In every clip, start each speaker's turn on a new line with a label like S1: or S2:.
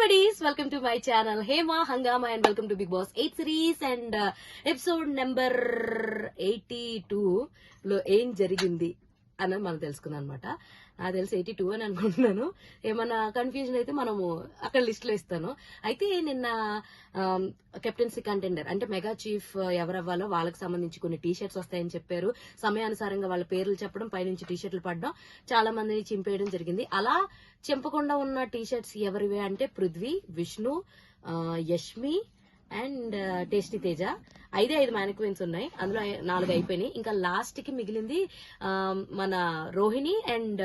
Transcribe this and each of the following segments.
S1: buddies, welcome to my channel Hema Hangama and welcome to Big Boss 8 series and episode number 82 లో ఏం జరిగింది అన్నది మనం తెలుసుకుందాం అనమాట. నాకు తెలిసి 82 అని అనుకుంటున్నాను. ఏమన్నా కన్ఫ్యూజన్ అయితే మనము అక్కడ లిస్ట్ లో ఇస్తాను. అయితే నిన్న కెప్టెన్సీ కంటెండర్ అంటే మెగా చీఫ్ ఎవరవ్వాలో వాళ్ళకి సంబంధించి కొన్ని టీ షర్ట్స్ వస్తాయని చెప్పారు. సమయానుసారంగా వాళ్ళ పేర్లు చెప్పడం, పైనుంచి టీ షర్ట్లు పడడం, చాలా మందిని చింపేయడం జరిగింది. అలా చింపకుండా ఉన్న టీ షర్ట్స్ ఎవరివే అంటే Prithvi, Vishnu, Yashmi and tasty Teja. 5 mannequins ఉన్నాయి, అందులో 4 అయిపోయినాయి. ఇంకా లాస్ట్ కి మిగిలింది మన రోహిణి అండ్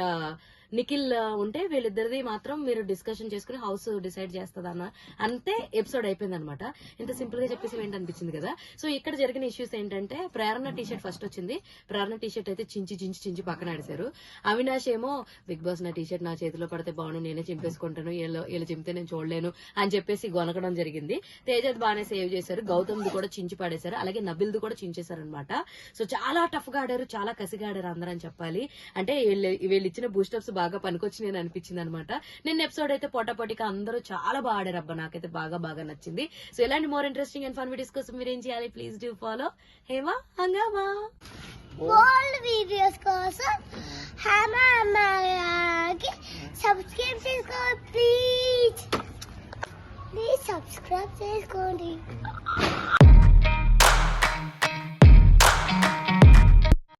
S1: నిఖిల్ ఉంటే వీళ్ళిద్దరిది మాత్రం మీరు డిస్కషన్ చేసుకుని హౌస్ డిసైడ్ చేస్తుందన్న అంతే ఎపిసోడ్ అయిపోయింది అనమాట. ఇంత సింపుల్ గా చెప్పేసి ఏంటనిపించింది కదా. సో ఇక్కడ జరిగిన ఇష్యూస్ ఏంటంటే ప్రేరణ టీ షర్ట్ ఫస్ట్ వచ్చింది. ప్రేరణ టీ షర్ట్ అయితే చించి పక్కన ఆడేశారు. అవినాష్ ఏమో బిగ్ బాస్ నా టీ షర్ట్ నా చేతిలో పడితే బాగుండు, నేనే చింపేసుకుంటాను, వీళ్ళు చింపితే నేను చూడలేను అని చెప్పేసి గొనకడం జరిగింది. తేజద్ బాగానే సేవ్ చేశారు, గౌతమ్ది కూడా చించి పడేశారు, అలాగే నబిల్ది కూడా చించేశారు అనమాట. సో చాలా టఫ్ గా ఆడారు, చాలా కసిగా ఆడారు అందరూ అని చెప్పాలి. అంటే వీళ్ళు ఇచ్చిన బూస్టప్స్ బాగా పనికొచ్చి నేను అనిపించింది అనమాట. నిన్న ఎపిసోడ్ అయితే పొట్టపొటిగా అందరూ చాలా బాగా ఆడారు. అబ్బా నాకైతే బాగా నచ్చింది. సో ఇలాంటి more interesting and fun videos కోసం మీరు ఏం చేయాలి? ప్లీజ్ డూ ఫాలో హేమా హంగామా.
S2: all videos కోసం హేమా హంగామాకి సబ్స్క్రైబ్ చేసుకోండి ప్లీజ్ సబ్స్క్రైబ్ చేసుకోండి.